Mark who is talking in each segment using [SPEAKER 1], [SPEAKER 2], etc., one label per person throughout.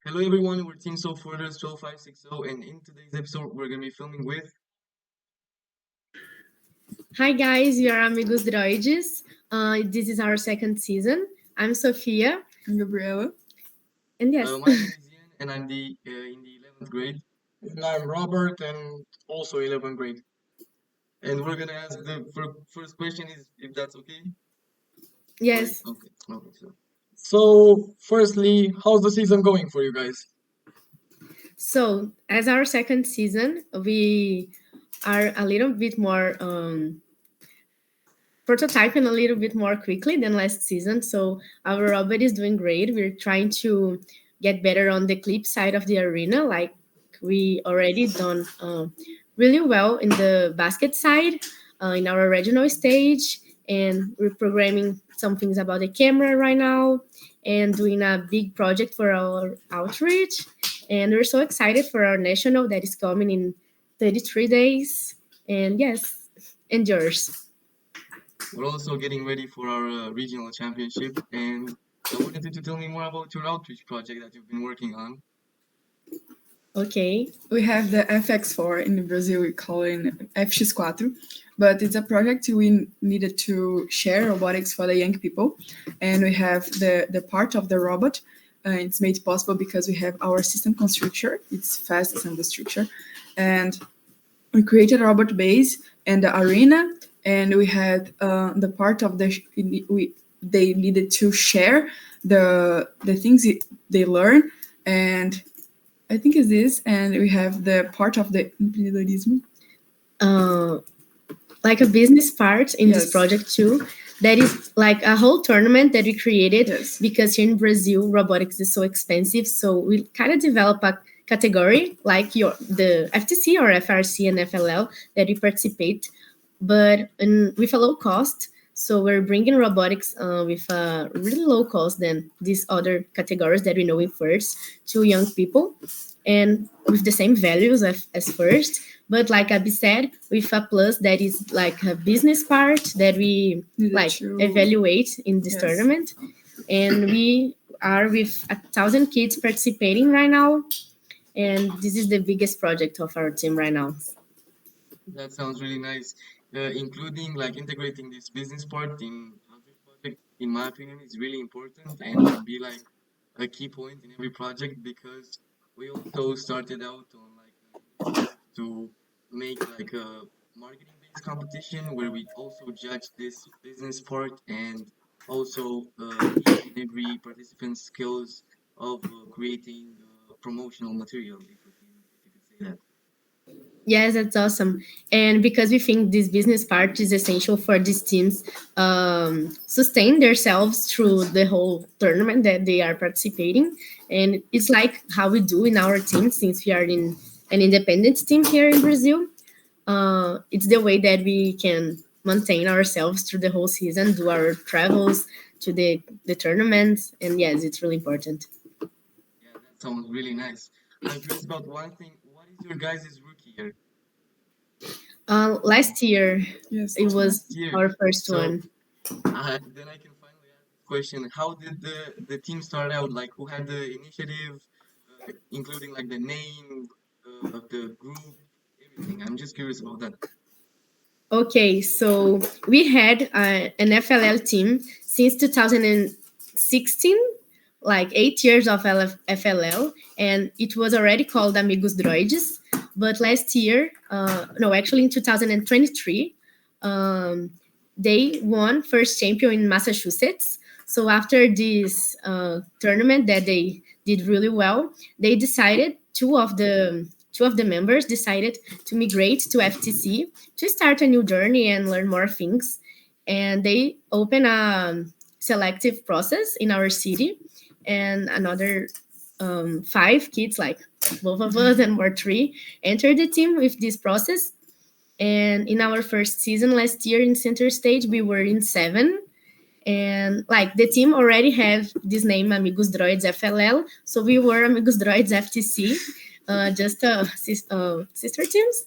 [SPEAKER 1] Hello everyone, we're Team Hoarders 12560, and in today's episode we're going to be filming with...
[SPEAKER 2] Hi guys, we are Amigos Droids. This is our second season. I'm Sophia.
[SPEAKER 3] I'm Gabriela.
[SPEAKER 2] And yes.
[SPEAKER 1] My name is Ian, and I'm in the 11th grade.
[SPEAKER 4] And I'm Robert, and also 11th grade.
[SPEAKER 1] And we're going to ask the first question is, if that's okay?
[SPEAKER 2] Yes.
[SPEAKER 1] Okay.
[SPEAKER 4] So, firstly, how's the season going for you guys?
[SPEAKER 2] So, as our second season, we are a little bit more prototyping a little bit more quickly than last season. So our robot is doing great. We're trying to get better on the clip side of the arena. Like we already done really well in the basket side in our regional stage. And we're programming some things about the camera right now and doing a big project for our outreach. And we're so excited for our national that is coming in 33 days. And yes, and yours.
[SPEAKER 1] We're also getting ready for our regional championship, and I wanted you to tell me more about your outreach project that you've been working on.
[SPEAKER 2] Okay.
[SPEAKER 3] We have the FX4 in Brazil, we call it FX4, but it's a project we needed to share robotics for the young people, and we have the part of the robot. It's made possible because we have our system constructor. It's fast assembly structure, and we created a robot base and the arena, and we had the part of they needed to share the things they learn, and I think it's this, and we have the part of the empreendedorismo.
[SPEAKER 2] Like a business part in this project too. That is like a whole tournament that we created because here in Brazil, robotics is so expensive. So we kind of develop a category like the FTC or FRC and FLL that we participate, but with a low cost. So we're bringing robotics with a really low cost than these other categories that we know in first to young people, and with the same values as first. But like Abby said, with a plus that is like a business part that we evaluate in this tournament. And we are with 1,000 kids participating right now. And this is the biggest project of our team right now.
[SPEAKER 1] That sounds really nice. Including like integrating this business part in project, in my opinion, is really important and should be like a key point in every project, because we also started out on like to make like a marketing based competition where we also judge this business part and also every participant's skills of creating promotional material, if you could say that.
[SPEAKER 2] Yes, that's awesome. And because we think this business part is essential for these teams sustain themselves through the whole tournament that they are participating. And it's like how we do in our team, since we are in an independent team here in Brazil. It's the way that we can maintain ourselves through the whole season, do our travels to the tournaments. And yes, it's really important.
[SPEAKER 1] Yeah, that sounds really nice. I'm curious about one thing. What is your guys' rookie year?
[SPEAKER 2] Last year, it was our first one.
[SPEAKER 1] Then I can finally ask this question. How did the team start out? Like, who had the initiative, including like the name of the group, everything? I'm just curious about that.
[SPEAKER 2] Okay, so we had an FLL team since 2016, like 8 years of FLL, and it was already called Amigos Droids. But last year, actually in 2023, they won first champion in Massachusetts. So after this tournament that they did really well, they decided two of the members decided to migrate to FTC to start a new journey and learn more things. And they opened a selective process in our city, and another 5 kids, like both of us and more 3, entered the team with this process. And in our first season last year in center stage, we were in 7. And like the team already had this name, Amigos Droids FLL. So we were Amigos Droids FTC, just sister teams.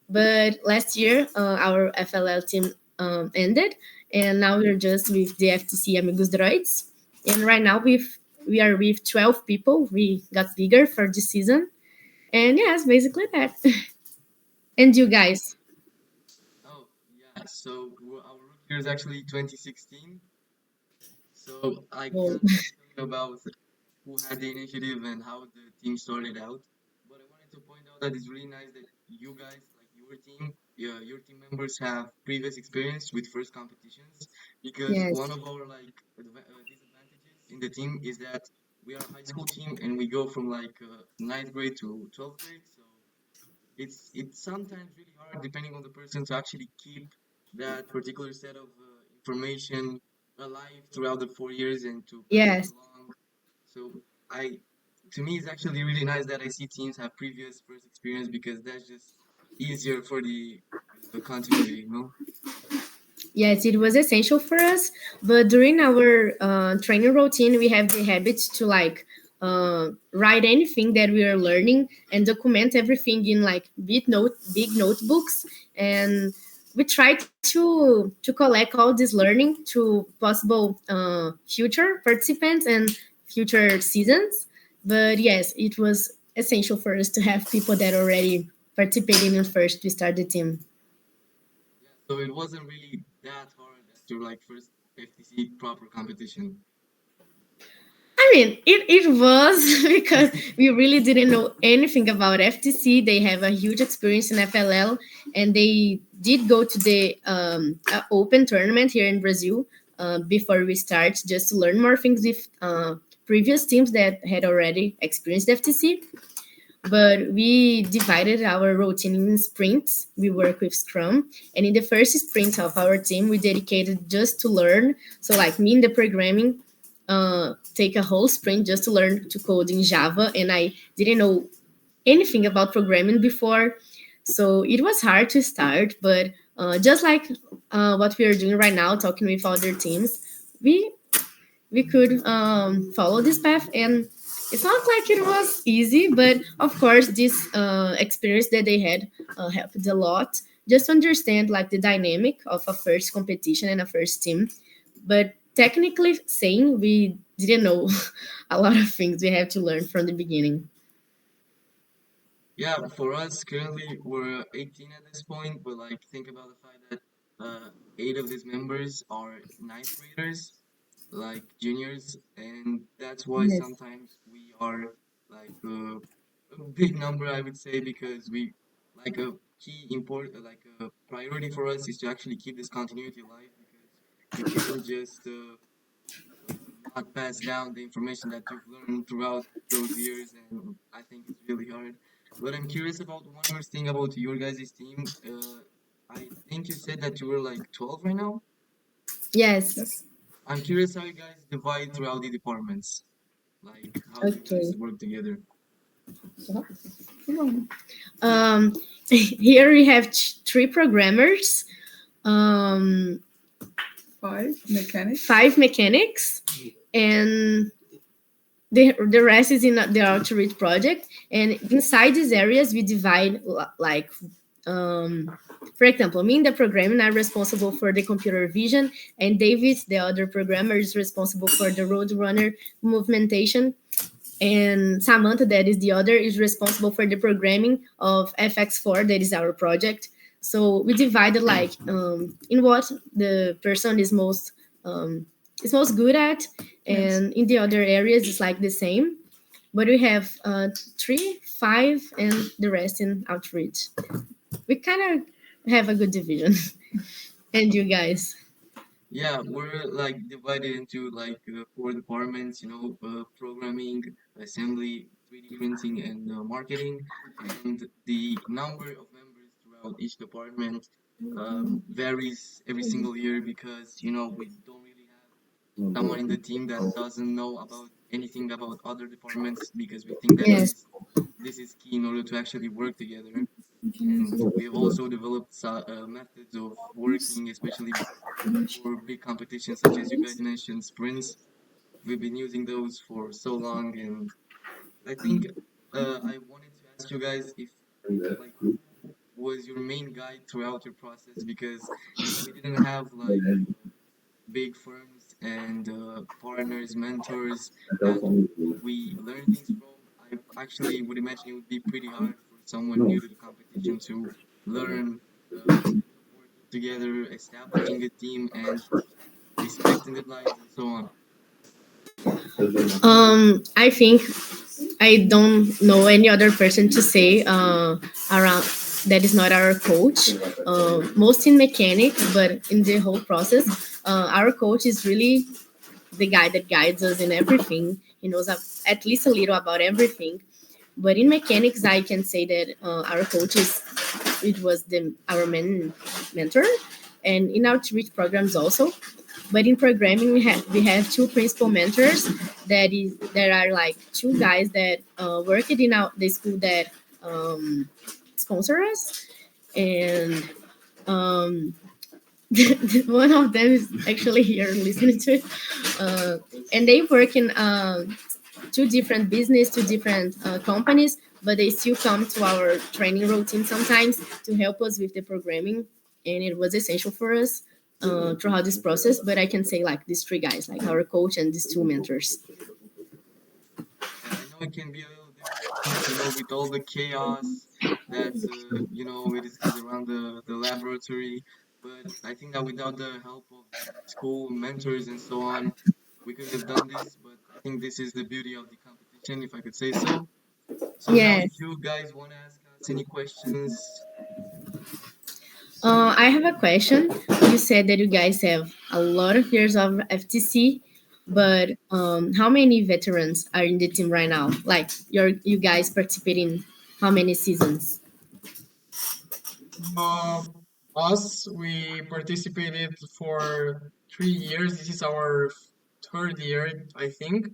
[SPEAKER 2] But last year, our FLL team ended. And now we're just with the FTC Amigos Droids. And right now we are with 12 people. We got bigger for this season. And yes, basically that. And you guys?
[SPEAKER 1] Oh, yeah. So our root year is actually 2016. So I
[SPEAKER 2] Oh,
[SPEAKER 1] can't really tell you about who had the initiative and how the team started out. But I wanted to point out that it's really nice that you guys, like your team, yeah, your team members have previous experience with first competitions because one
[SPEAKER 2] yes.
[SPEAKER 1] of our like disadvantages in the team is that we are a high school team and we go from like ninth grade to 12th grade. So it's sometimes really hard depending on the person to actually keep that particular set of information alive throughout the 4 years and to pass it
[SPEAKER 2] Yes.
[SPEAKER 1] along. So I, to me, it's actually really nice that I see teams have previous first experience because that's just easier for the continuity, you know?
[SPEAKER 2] Yes, it was essential for us. But during our training routine, we have the habit to like write anything that we are learning and document everything in like big notebooks. And we try to collect all this learning to possible future participants and future seasons. But yes, it was essential for us to have people that already participated in first to start the team.
[SPEAKER 1] Yeah, so it wasn't really that hard at your like first FTC proper competition.
[SPEAKER 2] I mean, it was because we really didn't know anything about FTC. They have a huge experience in FLL, and they did go to the open tournament here in Brazil before we start, just to learn more things with previous teams that had already experienced FTC. But we divided our routine in sprints. We work with Scrum, and in the first sprint of our team, we dedicated just to learn. So, like me in the programming, take a whole sprint just to learn to code in Java, and I didn't know anything about programming before, so it was hard to start. But just like what we are doing right now, talking with other teams, we we could follow this path, and it's not like it was easy, but of course this experience that they had helped a lot just to understand like the dynamic of a first competition and a first team. But technically saying, we didn't know a lot of things. We have to learn from the beginning.
[SPEAKER 1] Yeah, for us currently we're 18 at this point, but like think about the fact that eight of these members are ninth graders, like juniors, and that's why
[SPEAKER 2] Yes.
[SPEAKER 1] sometimes we are like a big number, I would say, because we like a key important like a priority for us is to actually keep this continuity alive because you can't just not pass down the information that you've learned throughout those years, and I think it's really hard. But I'm curious about one more thing about your guys' team. I think you said that you were like 12 right now.
[SPEAKER 2] Yes.
[SPEAKER 3] Yes.
[SPEAKER 1] I'm curious how you guys divide throughout the departments. Like, how do you guys
[SPEAKER 2] Okay.
[SPEAKER 1] work together?
[SPEAKER 2] um Here we have three programmers, um
[SPEAKER 3] Five mechanics.
[SPEAKER 2] five mechanics, and the rest is in the outreach project. And inside these areas we divide like for example, me in the programming are responsible for the computer vision, and David, the other programmer, is responsible for the road runner movementation, and Samantha, that is the other, is responsible for the programming of FX4, that is our project. So we divided like in what the person is most good at,
[SPEAKER 3] Yes.
[SPEAKER 2] and in the other areas it's like the same. But we have three, five, and the rest in outreach. We kind of have a good division. And you guys?
[SPEAKER 1] Yeah, we're like divided into like four departments, programming, assembly, 3D printing, and marketing. And the number of members throughout each department varies every single year because, we don't really have someone in the team that doesn't know about anything about other departments because we think that
[SPEAKER 2] Yes.
[SPEAKER 1] this is key in order to actually work together. And we've also developed methods of working, especially for big competitions such as you guys mentioned, sprints. We've been using those for so long, and I think I wanted to ask you guys if like who was your main guide throughout your process because we didn't have like big firms and partners, mentors that we learn things from. I actually would imagine it would be pretty hard for someone new to the competition to learn working together, establishing a team, and respecting deadlines and so on.
[SPEAKER 2] I think I don't know any other person to say around that is not our coach. Most in mechanics, but in the whole process, our coach is really the guy that guides us in everything. He knows at least a little about everything. But in mechanics, I can say that our coach was our mentor, and in our outreach programs also. But in programming, we have two principal mentors that are like two guys that worked in the school that sponsor us, and um, one of them is actually here listening to it, and they work in two different companies, but they still come to our training routine sometimes to help us with the programming, and it was essential for us throughout this process. But I can say like these three guys, like our coach and these two mentors.
[SPEAKER 1] I know it can be a little difficult, with all the chaos that it is around the laboratory. But I think that without the help of school mentors and so on, we couldn't have done this. But I think this is the beauty of the competition, if I could say so. So now,
[SPEAKER 2] Yes.
[SPEAKER 1] if you guys want to ask us any questions,
[SPEAKER 2] I have a question. You said that you guys have a lot of years of FTC, but how many veterans are in the team right now? Like you guys participate in how many seasons?
[SPEAKER 4] Uh, we participated for 3 years. This is our third year, I think,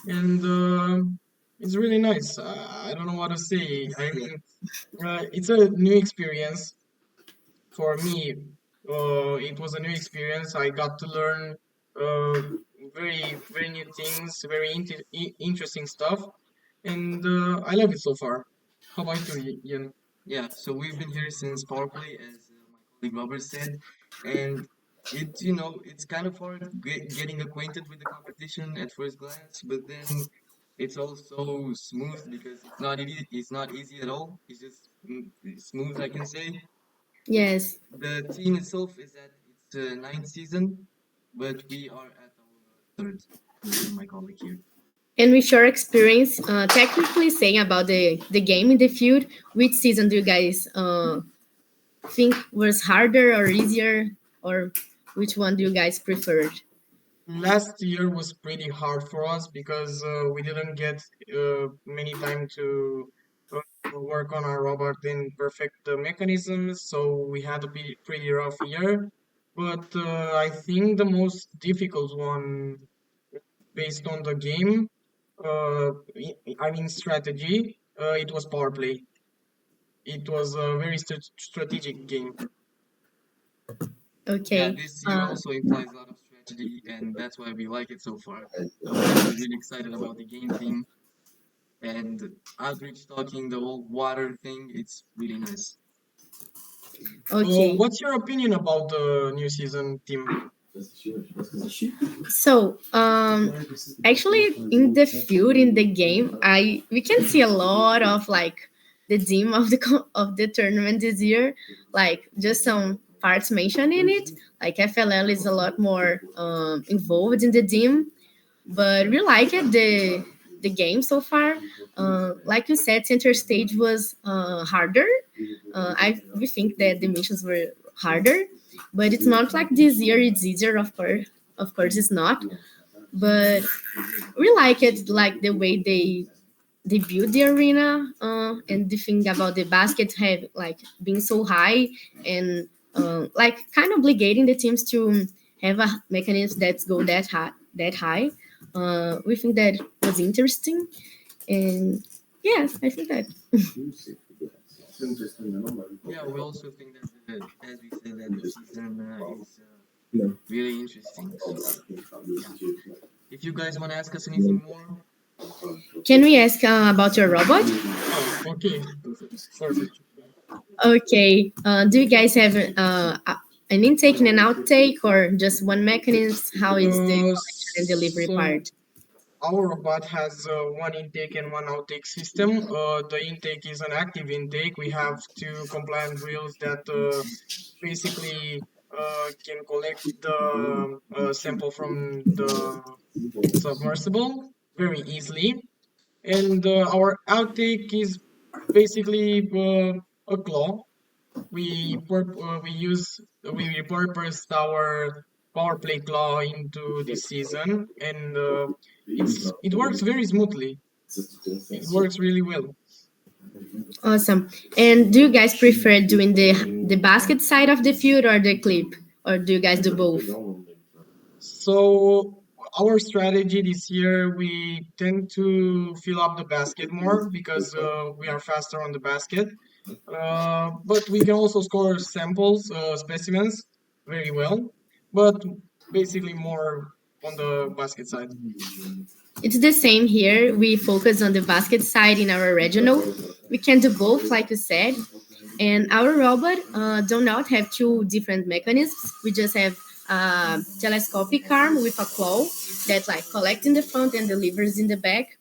[SPEAKER 4] and it's really nice. I don't know what to say. I mean, it's a new experience for me. It was a new experience. I got to learn uh, very new things, very interesting stuff, and I love it so far. How about you, Ian?
[SPEAKER 1] yeah. So we've been here since PowerPlay, as my colleague Robert said, and it's kind of hard getting acquainted with the competition at first glance, but then it's also smooth because it's not easy at all. It's just smooth, I can say.
[SPEAKER 2] Yes.
[SPEAKER 1] The team itself is at its ninth season, but we are at our third, me and my colleague here.
[SPEAKER 2] And with your experience, technically saying about the game in the field, which season do you guys think was harder or easier, or which one do you guys preferred?
[SPEAKER 4] Last year was pretty hard for us because we didn't get many time to work on our robot and perfect the mechanisms, so we had a pretty rough year. But I think the most difficult one, based on the game, I mean strategy, it was power play. It was a very strategic game.
[SPEAKER 1] Yeah,
[SPEAKER 2] Okay.
[SPEAKER 1] this year also implies a lot of strategy, and that's why we like it so far. We're really excited about the game theme and outreach talking, the whole water thing. It's really nice.
[SPEAKER 2] Okay.
[SPEAKER 4] What's your opinion about the new season team?
[SPEAKER 2] So, actually, in the field, in the game, we can see a lot of like the theme of the tournament this year. Like just some parts mentioned in it. Like FLL is a lot more involved in the theme, but we like it the game so far. Like you said, center stage was harder. We think that the missions were harder, but it's not like this year it's easier. Of course, it's not. But we like it, like the way they build the arena, and the thing about the basket have like being so high, and like kind of obligating the teams to have a mechanism that go that high. We think that was interesting, and yes, I think that.
[SPEAKER 1] Yeah, we also think that, as we said, that the season is really interesting. So, yeah. If you guys want to ask us anything more,
[SPEAKER 2] Can we ask about your robot?
[SPEAKER 4] Okay, perfect.
[SPEAKER 2] Okay. Do you guys have an intake and an outtake, or just one mechanism? How is the collection and delivery
[SPEAKER 4] So
[SPEAKER 2] part?
[SPEAKER 4] our robot has one intake and one outtake system. The intake is an active intake. We have two compliant drills that basically can collect the sample from the submersible very easily. And our outtake is basically a claw. We repurposed our power play claw into this season, and it works very smoothly. It works really well.
[SPEAKER 2] Awesome. And do you guys prefer doing the basket side of the field or the clip, or do you guys do both?
[SPEAKER 4] So our strategy this year, we tend to fill up the basket more because we are faster on the basket. But we can also score samples, specimens very well, but basically more on the basket side.
[SPEAKER 2] It's the same here. We focus on the basket side in our regional. We can do both, like you said. And our robot do not have two different mechanisms. We just have a telescopic arm with a claw that like collects in the front and delivers in the back.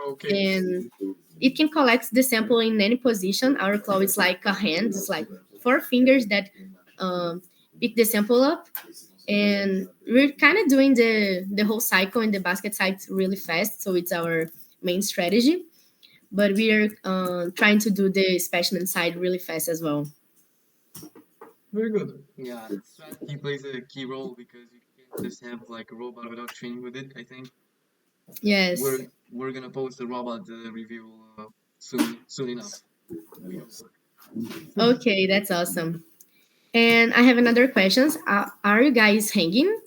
[SPEAKER 4] Okay.
[SPEAKER 2] And it can collect the sample in any position. Our claw is like a hand. It's like four fingers that pick the sample up. And we're kind of doing the whole cycle in the basket side really fast. So it's our main strategy. But we're trying to do the specimen side really fast as well.
[SPEAKER 4] Very good.
[SPEAKER 1] Yeah, strategy plays a key role because you can't just have like a robot without training with it. I think
[SPEAKER 2] Yes.
[SPEAKER 1] we're gonna post the robot review soon enough. We hope.
[SPEAKER 2] Okay, that's awesome. And I have another questions. Are you guys hanging?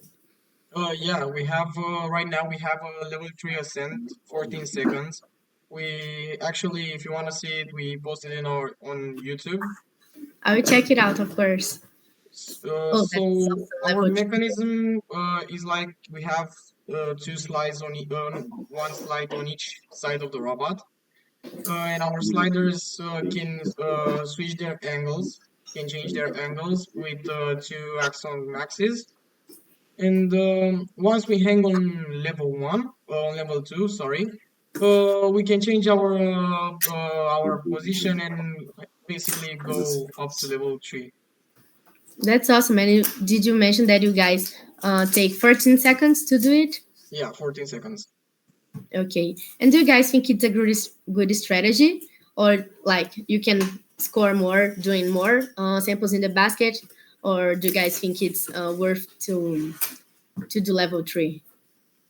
[SPEAKER 4] Yeah, we have right now we have a level 3 ascent, 14 seconds. We actually, if you want to see it, we posted in our on YouTube.
[SPEAKER 2] I will check it out, of course. Oh, that's
[SPEAKER 4] So
[SPEAKER 2] awesome.
[SPEAKER 4] our
[SPEAKER 2] Level two.
[SPEAKER 4] mechanism is like we have two slides one slide on each side of the robot, and our sliders can switch their angles, can change their angles with two axon axes. And once we hang on level two, sorry, we can change our position and basically go up to level 3.
[SPEAKER 2] That's awesome. And did you mention that you guys take 14 seconds to do it?
[SPEAKER 4] Yeah, 14 seconds.
[SPEAKER 2] Okay. And do you guys think it's a good strategy, or like you can score more doing more samples in the basket, or do you guys think it's worth to do level 3?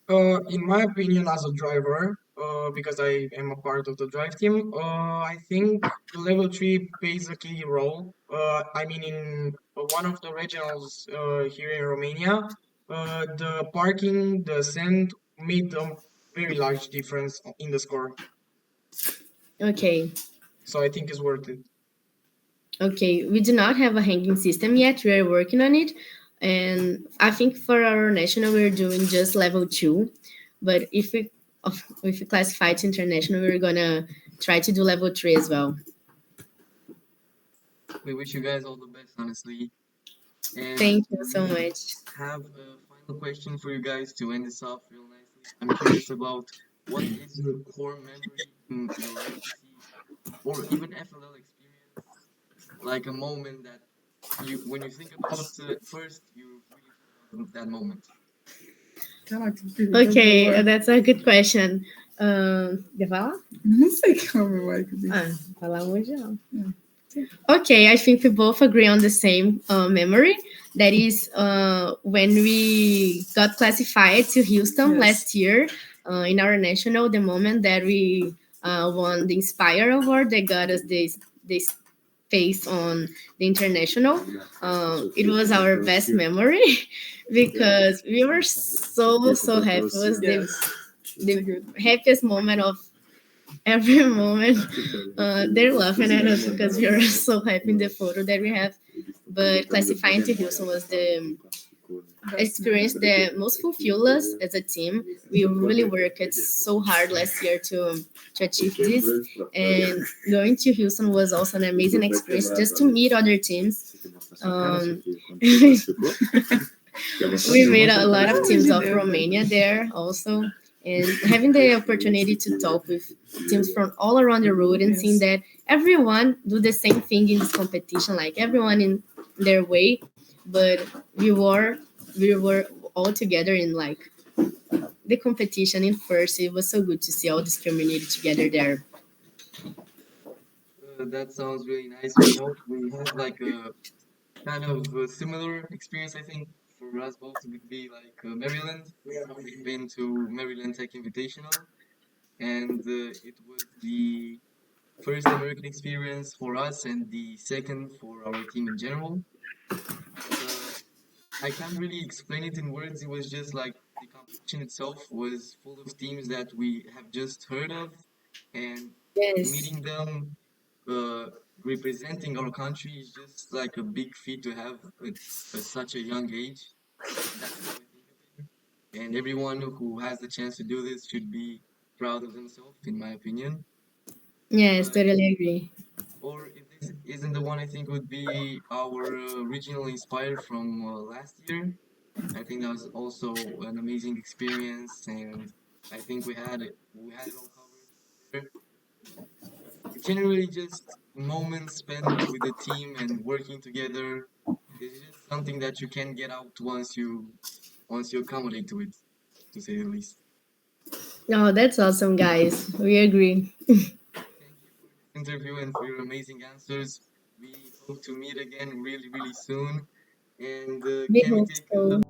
[SPEAKER 4] In my opinion, as a driver, because I am a part of the drive team, I think the level 3 plays a key role. I mean, in one of the regionals here in Romania, the parking, the ascent made a very large difference in the score.
[SPEAKER 2] Okay.
[SPEAKER 4] So I think it's worth it.
[SPEAKER 2] Okay, we do not have a hanging system yet. We are working on it, and I think for our national we're doing just level 2. But if we classify it international, we're gonna try to do level 3 as well.
[SPEAKER 1] We wish you guys all the best, honestly. And
[SPEAKER 2] Thank you so much.
[SPEAKER 1] have a final question for you guys to end this off real nicely. I'm curious about what is your core memory in your FTC or even FLL experience, like a moment that when you think about it first, you really think of that moment.
[SPEAKER 2] Okay, that's a good question. Quer falar?
[SPEAKER 3] Não sei como vai que
[SPEAKER 2] Falar mundial. Okay, I think we both agree on the same memory. That is when we got classified to Houston last year in our national, the moment that we won the Inspire Award that got us this space on the international. It was our best memory because we were so happy. It was the happiest moment of every moment. They're laughing at us because we are so happy in the photo that we have. But classifying to Houston was the experience that most fulfilled us as a team. We really worked so hard last year to achieve this, and going to Houston was also an amazing experience just to meet other teams Um, we made a lot of teams of Romania there also, and having the opportunity to talk with teams from all around the world and seeing that everyone do the same thing in this competition, like everyone in their way, but we were all together in like the competition in first. It was so good to see all this community together there.
[SPEAKER 1] That sounds really nice. We have like a kind of a similar experience, I think, for us both would be like Maryland. We've been to Maryland Tech Invitational, and it was the first American experience for us and the second for our team in general. Uh, I can't really explain it in words. It was just like the competition itself was full of teams that we have just heard of, and
[SPEAKER 2] Yes.
[SPEAKER 1] meeting them, uh, representing our country is just like a big feat to have at such a young age. That's how I think of it. And everyone who has the chance to do this should be proud of themselves, in my opinion.
[SPEAKER 2] Yes,
[SPEAKER 1] But
[SPEAKER 2] totally agree.
[SPEAKER 1] or if this isn't the one, I think would be our regional inspired from last year. I think that was also an amazing experience, and I think we had it all covered there. Generally, just moments spent with the team and working together is just something that you can get out once you accommodate to it, to say the least.
[SPEAKER 2] Oh, that's awesome, guys. We agree.
[SPEAKER 1] Thank you for this interview and for your amazing answers. We hope to meet again really, really soon. And
[SPEAKER 2] We
[SPEAKER 1] can we
[SPEAKER 2] hope
[SPEAKER 1] take
[SPEAKER 2] so.